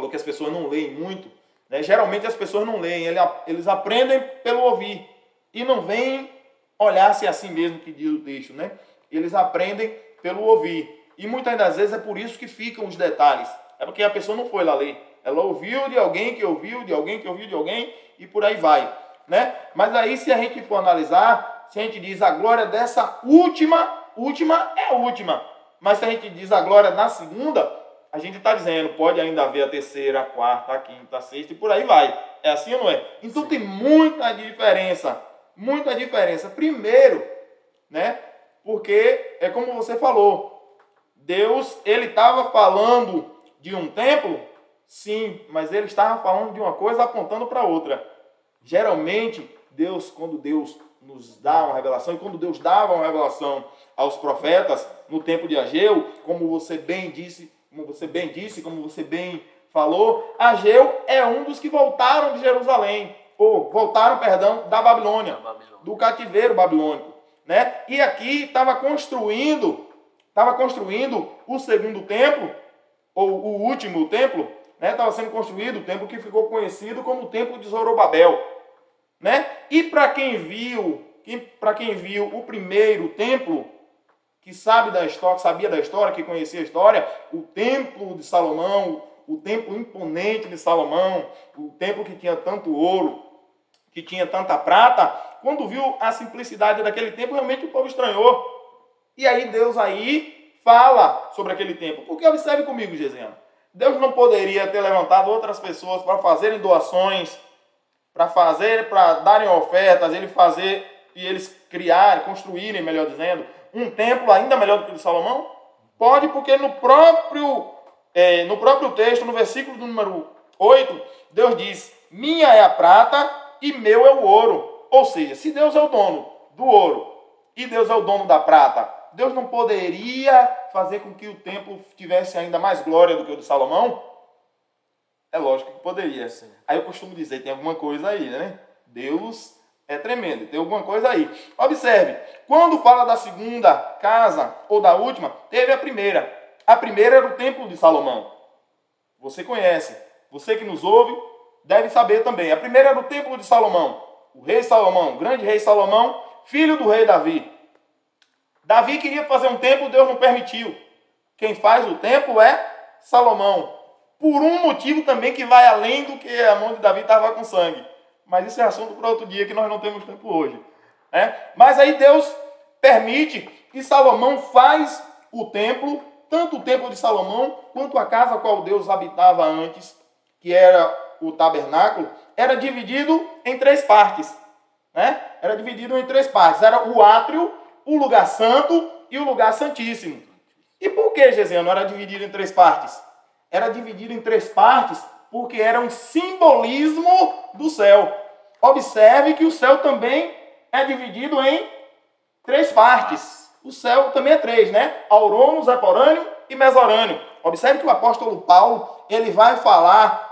que as pessoas não leem muito, né, geralmente as pessoas não leem, eles aprendem pelo ouvir, e não vêm olhar se é assim mesmo que diz o texto, né? Eles aprendem pelo ouvir, e muitas das vezes é por isso que ficam os detalhes, é porque a pessoa não foi lá ler, ela ouviu de alguém que ouviu, de alguém que ouviu de alguém, e por aí vai, né? Mas aí, se a gente for analisar, se a gente diz a glória dessa última é a última, mas se a gente diz a glória na segunda, a gente está dizendo, pode ainda haver a terceira, a quarta, a quinta, a sexta, e por aí vai. É assim ou não é? Então, sim, tem muita diferença. Muita diferença. Primeiro, né? Porque é como você falou, Deus, ele estava falando de um templo, Sim, mas ele estava falando de uma coisa apontando para outra. Geralmente, quando Deus nos dá uma revelação, e quando Deus dava uma revelação aos profetas no tempo de Ageu, como você bem disse, como você bem falou, Ageu é um dos que voltaram de Jerusalém, da Babilônia, do cativeiro babilônico, né? E aqui estava construindo o segundo templo, ou o último templo, né? Estava sendo construído o templo que ficou conhecido como o templo de Zorobabel, né? E para quem viu o primeiro templo, que sabia da história, que conhecia a história, o templo de Salomão, o templo imponente de Salomão, o templo que tinha tanto ouro, que tinha tanta prata, quando viu a simplicidade daquele templo, realmente o povo estranhou. E aí Deus aí fala sobre aquele templo. Porque observe comigo, Gesiano, Deus não poderia ter levantado outras pessoas para fazerem doações, para darem ofertas, eles construírem, melhor dizendo, um templo ainda melhor do que o de Salomão? Pode, porque no próprio texto, no versículo do número 8, Deus diz: minha é a prata e meu é o ouro. Ou seja, se Deus é o dono do ouro e Deus é o dono da prata, Deus não poderia fazer com que o templo tivesse ainda mais glória do que o de Salomão? É lógico que poderia. Sim. Aí eu costumo dizer, tem alguma coisa aí, né? Deus é tremendo, tem alguma coisa aí. Observe, quando fala da segunda casa ou da última, teve a primeira. A primeira era o templo de Salomão. Você conhece. Você que nos ouve deve saber também. A primeira era o templo de Salomão. O rei Salomão, o grande rei Salomão, filho do rei Davi. Davi queria fazer um templo, Deus não permitiu. Quem faz o templo é Salomão. Por um motivo também que vai além do que a mão de Davi estava com sangue. Mas isso é assunto para outro dia, que nós não temos tempo hoje. Mas aí Deus permite que Salomão faz o templo, tanto o templo de Salomão, quanto a casa a qual Deus habitava antes, que era o tabernáculo, era dividido em 3 partes. Era dividido em 3 partes. Era o átrio, o lugar santo e o lugar santíssimo. E por que, Gesiano, era dividido em 3 partes? Era dividido em 3 partes porque era um simbolismo do céu. Observe que o céu também é dividido em 3 partes. O céu também é 3, né? Aurônio, Zeporâneo e Mesorâneo. Observe que o apóstolo Paulo, ele vai falar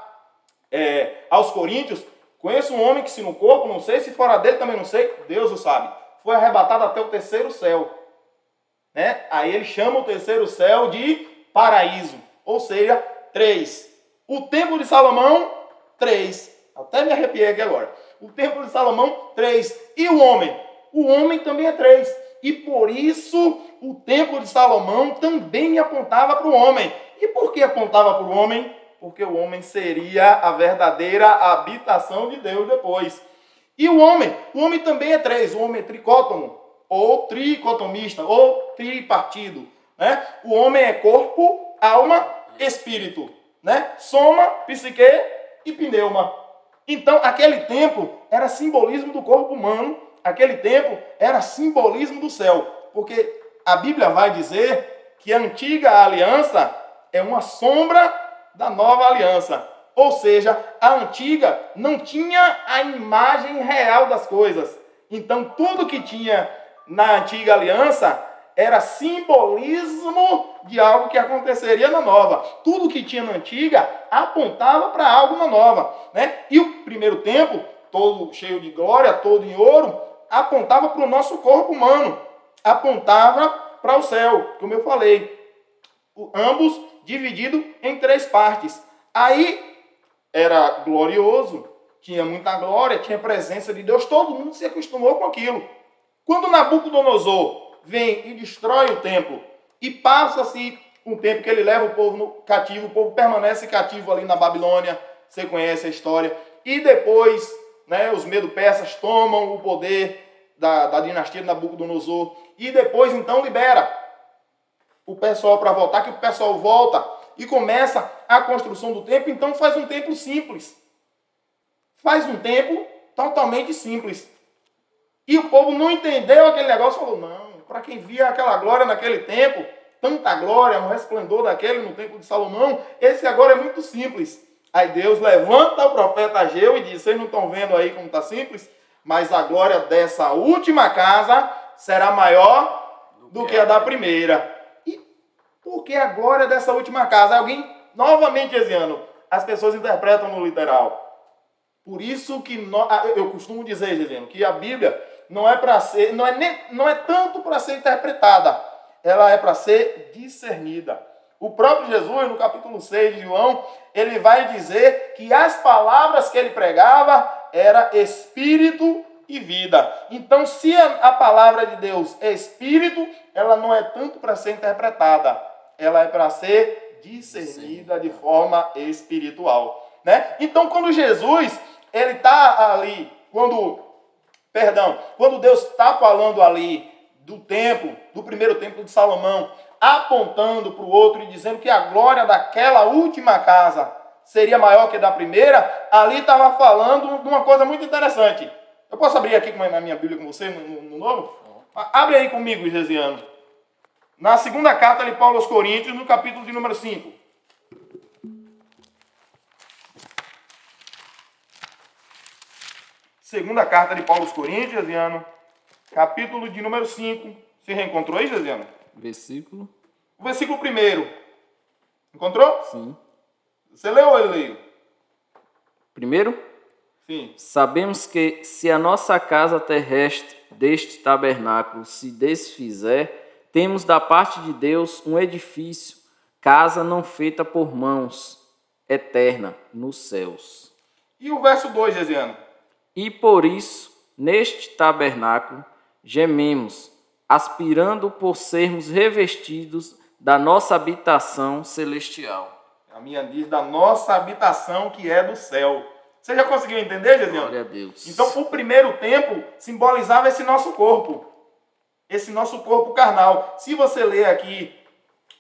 aos coríntios: conheço um homem que, se no corpo, não sei, se fora dele também não sei, Deus o sabe, foi arrebatado até o 3º céu. Aí ele chama o 3º céu de paraíso. Ou seja, 3. O templo de Salomão, 3. Até me arrepiei aqui agora. O templo de Salomão, 3. E o homem? O homem também é 3. E por isso o templo de Salomão também apontava para o homem. E por que apontava para o homem? Porque o homem seria a verdadeira habitação de Deus depois. E o homem também é 3. O homem é tricótomo, ou tricotomista, ou tripartido. O homem é corpo, alma, espírito. Soma, psique e pneuma. Então, aquele templo era simbolismo do corpo humano, aquele templo era simbolismo do céu, porque a Bíblia vai dizer que a antiga aliança é uma sombra da nova aliança. Ou seja, a antiga não tinha a imagem real das coisas. Então, tudo que tinha na antiga aliança era simbolismo de algo que aconteceria na nova. Tudo que tinha na antiga apontava para algo na nova. E o primeiro templo, todo cheio de glória, todo em ouro, apontava para o nosso corpo humano. Apontava para o céu, como eu falei. Ambos divididos em 3 partes. Aí era glorioso, tinha muita glória, tinha presença de Deus, todo mundo se acostumou com aquilo. Quando Nabucodonosor vem e destrói o templo, e passa-se um tempo que ele leva o povo no cativo, o povo permanece cativo ali na Babilônia, você conhece a história, e depois os medo-persas tomam o poder da dinastia de Nabucodonosor, e depois então libera o pessoal para voltar, que o pessoal volta e começa a construção do templo. Então faz um templo simples, faz um templo totalmente simples. E o povo não entendeu aquele negócio, falou: não, para quem via aquela glória naquele tempo, tanta glória, um resplendor daquele no templo de Salomão, esse agora é muito simples. Aí Deus levanta o profeta Ageu e diz, vocês não estão vendo aí como está simples? Mas a glória dessa última casa será maior do que a da primeira. E por que a glória dessa última casa? Alguém, novamente, Gesiano, as pessoas interpretam no literal. Por isso que eu costumo dizer, Gesiano, que a Bíblia não é tanto para ser interpretada, ela é para ser discernida. O próprio Jesus, no capítulo 6 de João, ele vai dizer que as palavras que ele pregava era espírito e vida. Então, se a palavra de Deus é espírito, ela não é tanto para ser interpretada, ela é para ser discernida de forma espiritual, né? Então, quando Jesus, ele está ali, quando Deus está falando ali do templo, do primeiro templo de Salomão, apontando para o outro e dizendo que a glória daquela última casa seria maior que a da primeira, ali estava falando de uma coisa muito interessante. Eu posso abrir aqui na minha Bíblia com você, no Novo? Abre aí comigo, Gesiano. Na segunda carta de Paulo aos Coríntios, no capítulo de número 5. Segunda carta de Paulo aos Coríntios, Gesiano, capítulo de número 5. Você reencontrou aí, Gesiano? Versículo. O versículo 1. Encontrou? Sim. Você leu ou eu leio? Primeiro? Sim. Sabemos que se a nossa casa terrestre deste tabernáculo se desfizer, temos da parte de Deus um edifício, casa não feita por mãos, eterna, nos céus. E o verso 2, Gesiano? E por isso, neste tabernáculo, gememos, aspirando por sermos revestidos da nossa habitação celestial. A minha diz da nossa habitação que é do céu. Você já conseguiu entender, Gesiano? Glória a Deus. Então, o primeiro templo simbolizava esse nosso corpo carnal. Se você ler aqui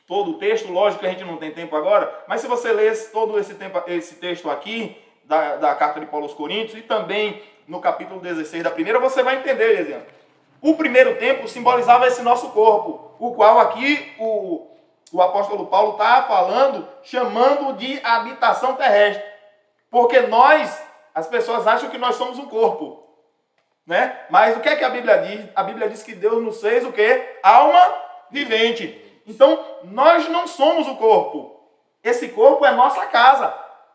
todo o texto, lógico que a gente não tem tempo agora, mas se você ler todo esse texto aqui, da carta de Paulo aos Coríntios, e também no capítulo 16 da primeira, você vai entender, Gesiano. O primeiro templo simbolizava esse nosso corpo, o qual aqui o apóstolo Paulo está falando, chamando de habitação terrestre. Porque as pessoas acham que nós somos um corpo, né? Mas o que é que a Bíblia diz? A Bíblia diz que Deus nos fez o quê? Alma vivente. Então, nós não somos o corpo. Esse corpo é nossa casa.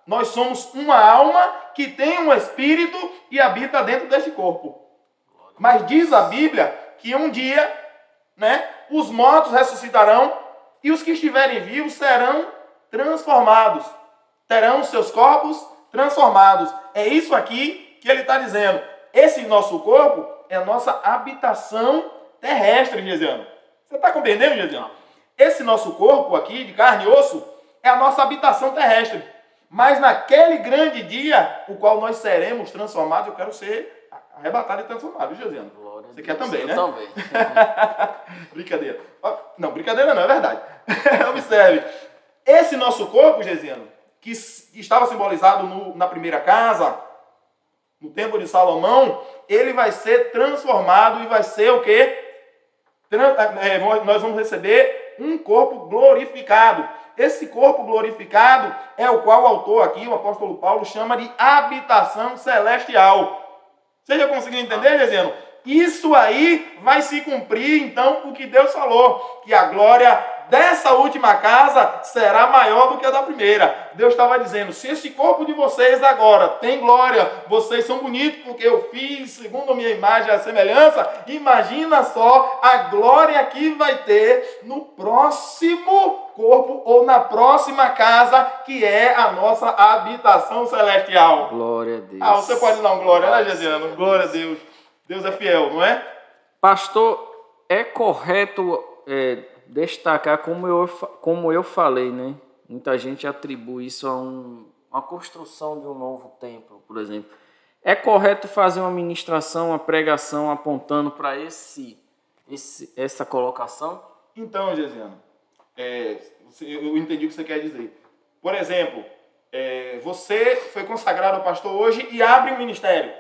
Nós somos uma alma que tem um espírito e habita dentro deste corpo. Mas diz a Bíblia que um dia, né, os mortos ressuscitarão e os que estiverem vivos serão transformados. Terão seus corpos transformados. É isso aqui que ele está dizendo. Esse nosso corpo é a nossa habitação terrestre, Gesiano. Você está compreendendo, Gesiano? Esse nosso corpo aqui, de carne e osso, é a nossa habitação terrestre. Mas naquele grande dia, o qual nós seremos transformados, eu quero ser arrebatado e transformado, viu, Gesiano? Você quer também, eu né? Também. Brincadeira. Não, brincadeira não, é verdade. Observe. Esse nosso corpo, Gesiano, que estava simbolizado na primeira casa, no templo de Salomão, ele vai ser transformado e vai ser o quê? Nós vamos receber um corpo glorificado. Esse corpo glorificado é o qual o autor aqui, o apóstolo Paulo, chama de habitação celestial. Você já conseguiu entender, Gesiano? Isso aí vai se cumprir, então, o que Deus falou, que a glória dessa última casa será maior do que a da primeira. Deus estava dizendo, se esse corpo de vocês agora tem glória, vocês são bonitos porque eu fiz segundo a minha imagem e a semelhança, imagina só a glória que vai ter no próximo corpo ou na próxima casa, que é a nossa habitação celestial. Glória a Deus. Você pode dar um glória, né, Gesiano? Glória a Deus. Deus é fiel, não é? Pastor, é correto destacar, como eu falei, né? Muita gente atribui isso a uma construção de um novo templo, por exemplo. É correto fazer uma ministração, uma pregação apontando para essa colocação? Então, Gesiano, eu entendi o que você quer dizer. Por exemplo, você foi consagrado ao pastor hoje e abre um ministério.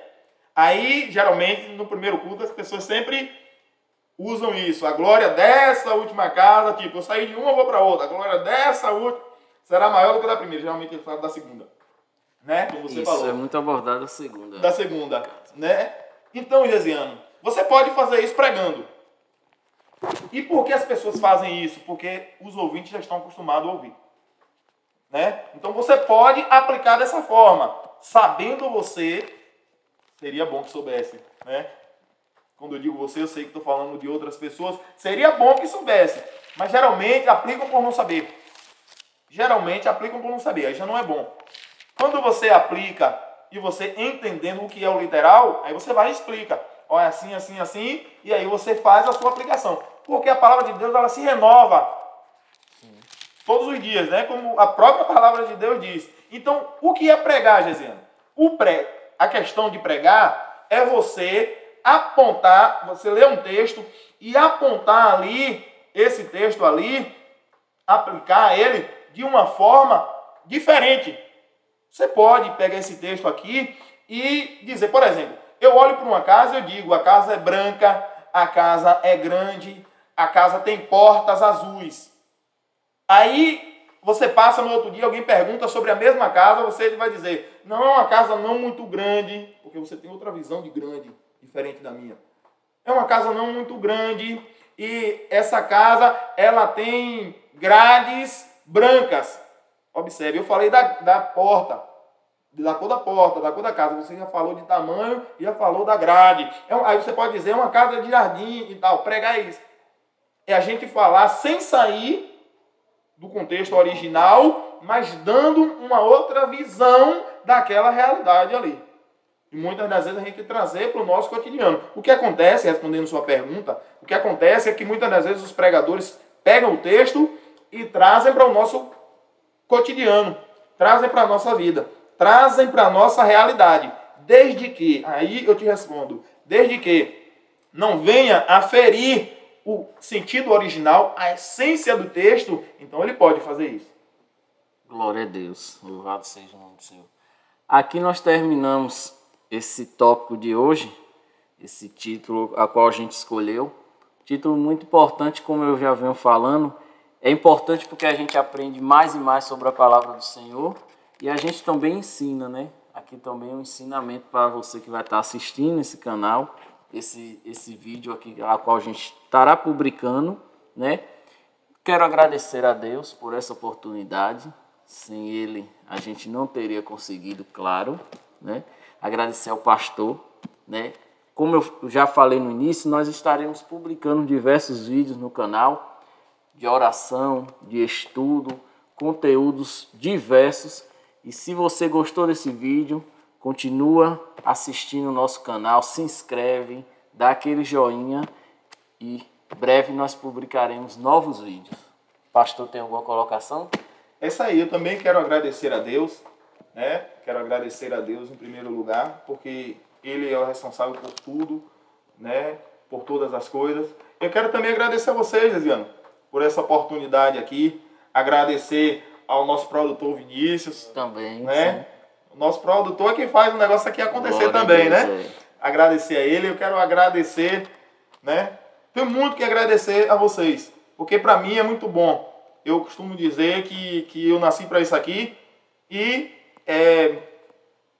Aí, geralmente, no primeiro culto, as pessoas sempre usam isso. A glória dessa última casa, tipo, eu saí de uma, eu vou para outra. A glória dessa última será maior do que a da primeira. Geralmente ele fala da segunda. né? Como você falou. Isso é muito abordado da segunda. Da segunda, né? Então, Gesiano, você pode fazer isso pregando. E por que as pessoas fazem isso? Porque os ouvintes já estão acostumados a ouvir. Né? Então você pode aplicar dessa forma. Sabendo você, seria bom que soubesse. Né? Quando eu digo você, eu sei que estou falando de outras pessoas. Seria bom que soubesse. Mas geralmente aplicam por não saber. Geralmente aplicam por não saber. Aí já não é bom. Quando você aplica e você entendendo o que é o literal, aí você vai e explica. Olha, assim, assim, assim. E aí você faz a sua aplicação. Porque a palavra de Deus, ela se renova todos os dias, né? Como a própria palavra de Deus diz. Então, o que é pregar, Gesiano? A questão de pregar é você apontar, você ler um texto e apontar ali, esse texto ali, aplicar ele de uma forma diferente. Você pode pegar esse texto aqui e dizer, por exemplo, eu olho para uma casa e eu digo, a casa é branca, a casa é grande, a casa tem portas azuis. Aí você passa no outro dia, alguém pergunta sobre a mesma casa, você vai dizer, não, é uma casa não muito grande, porque você tem outra visão de grande, diferente da minha. É uma casa não muito grande e essa casa, ela tem grades brancas. Observe, eu falei da porta, da cor da porta, da cor da casa. Você já falou de tamanho e já falou da grade. Aí você pode dizer, é uma casa de jardim e tal. Pregar isso. É a gente falar sem sair do contexto original, mas dando uma outra visão daquela realidade ali. E muitas das vezes a gente trazer para o nosso cotidiano. O que acontece, respondendo sua pergunta, o que acontece é que muitas das vezes os pregadores pegam o texto e trazem para o nosso cotidiano, trazem para a nossa vida, trazem para a nossa realidade. Desde que, aí eu te respondo, desde que não venha a ferir o sentido original, a essência do texto, então ele pode fazer isso. Glória a Deus, louvado seja o nome do Senhor. Aqui nós terminamos esse tópico de hoje, esse título a qual a gente escolheu. Título muito importante, como eu já venho falando. É importante porque a gente aprende mais e mais sobre a palavra do Senhor e a gente também ensina, né? Aqui também é um ensinamento para você que vai estar assistindo esse canal, esse vídeo aqui, a qual a gente estará publicando, né? Quero agradecer a Deus por essa oportunidade. Sem Ele, a gente não teria conseguido, claro, né? Agradecer ao pastor, né? Como eu já falei no início, nós estaremos publicando diversos vídeos no canal de oração, de estudo, conteúdos diversos. E se você gostou desse vídeo, continua assistindo o nosso canal, se inscreve, dá aquele joinha e breve nós publicaremos novos vídeos. Pastor, tem alguma colocação? É isso aí, eu também quero agradecer a Deus, né? Quero agradecer a Deus em primeiro lugar, porque Ele é o responsável por tudo, né? Por todas as coisas. Eu quero também agradecer a vocês, Gesiano, por essa oportunidade aqui. Agradecer ao nosso produtor Vinícius. Também, né? sim. O nosso produtor é que faz o negócio aqui acontecer Glória também, a Deus, né? Agradecer a ele, eu quero agradecer, né? Tenho muito que agradecer a vocês, porque para mim é muito bom. Eu costumo dizer que eu nasci para isso aqui e é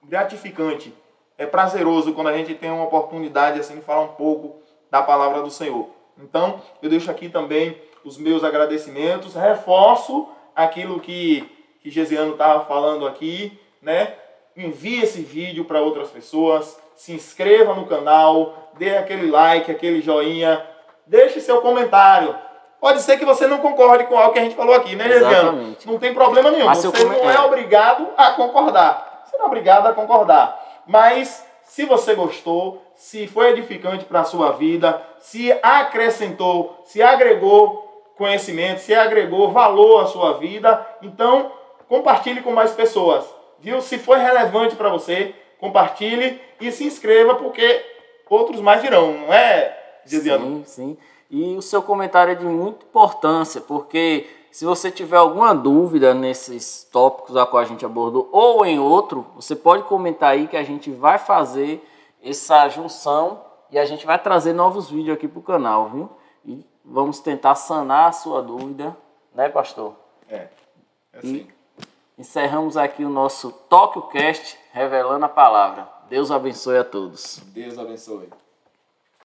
gratificante, é prazeroso quando a gente tem uma oportunidade assim de falar um pouco da palavra do Senhor. Então, eu deixo aqui também os meus agradecimentos, reforço aquilo que Gesiano estava falando aqui, né? Envie esse vídeo para outras pessoas, se inscreva no canal, dê aquele like, aquele joinha, deixe seu comentário. Pode ser que você não concorde com algo que a gente falou aqui, né, Gesiano? Exatamente. Não tem problema nenhum, Mas você não é obrigado a concordar. Você não é obrigado a concordar. Mas se você gostou, se foi edificante para a sua vida, se acrescentou, se agregou conhecimento, se agregou valor à sua vida, então compartilhe com mais pessoas. Viu? Se foi relevante para você, compartilhe e se inscreva, porque outros mais virão, não é, Gesiano? Sim, sim. E o seu comentário é de muita importância, porque se você tiver alguma dúvida nesses tópicos a qual a gente abordou ou em outro, você pode comentar aí que a gente vai fazer essa junção e a gente vai trazer novos vídeos aqui para o canal, viu? E vamos tentar sanar a sua dúvida, né, pastor? É assim. Encerramos aqui o nosso TóquioCast, revelando a palavra. Deus abençoe a todos. Deus abençoe.